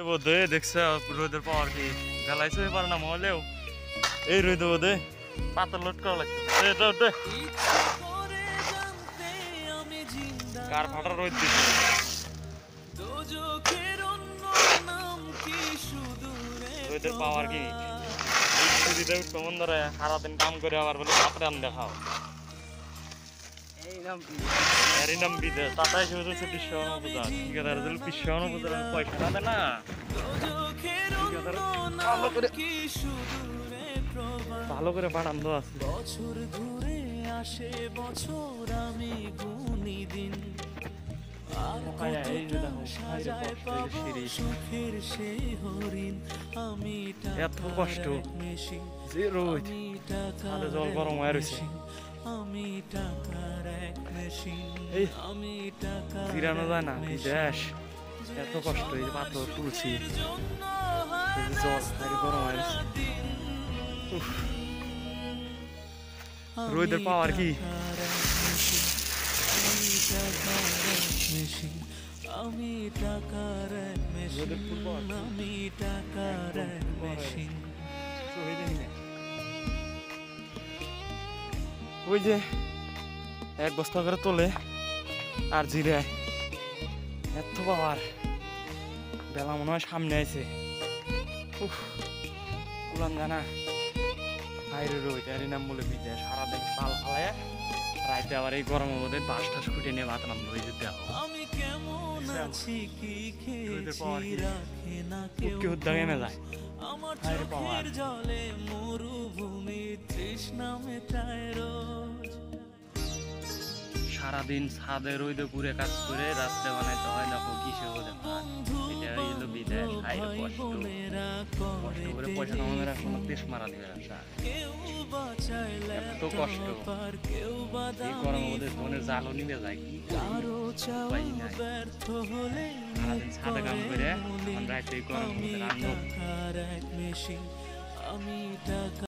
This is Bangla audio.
বোধে দেখছে রোদের পাওয়ার কি গালাইছে পারে না মহলেও এই রোদ বোধে পাতা লোড করা লাগছে কার ফাটা রোদ দিচ্ছে রোদের পাওয়ার কি কেমন ধরে সারাদিন কাম করে আবার বলে ভাত রান দেখাও এরই নাম বিদেশ তাতাই হচ্ছে পিসানো পূজা ঠিকাদার দিল পিসানো পূজার পয়সা না না ভালো করে বানান তো আছে বছর ঘুরে আসে বছর আমি গুনি দিন আর সুখের সে হরিণ আমি এত কষ্ট যে রোদ জল গরম হয়ে রয়েছে আমি টাকার এক মেশিন আমি টাকা ফিরানো যায় না দেশ এত কষ্ট এই পাথর তুলছি জল গরম হয়ে রয়েছে রোদের পাওয়ার কি আমি টাকার এক মেশিন আমি টাকার এক মেশিন ওই যে এক বস্তা করে তোলে আর জিরে এত পাওয়ার বেলা মনে হয় সামনে আছে কুলান জানা বাইরে রোদ এরই নাম বলে বিদেশ সারাদিন পাল ফালায় রাইতে আবার এই গরম মধ্যে বাস টাস খুঁটে নিয়ে ভাত রান্না হয়ে যেতে আমি কেমন আছি কি খেয়েছি রাখে না কেউ যায় আমার চোখের জলে মরুভূমি তৃষ্ণা মেটায় রোজ সারাদিন ছাদে রইদে পুরে কাজ করে রাত্রে বানাইতে হয় না কিসে হলে এটা হইলো বিদেশ কষ্ট করে পয়সা কামানোর এখন দেশ মারা দিবে এত কষ্ট এই গরম মধ্যে মনের জালও নিবে যায় কি সারাদিন ছাদে কাম করে রাত্রে গরম মধ্যে রান্না আমি টাকা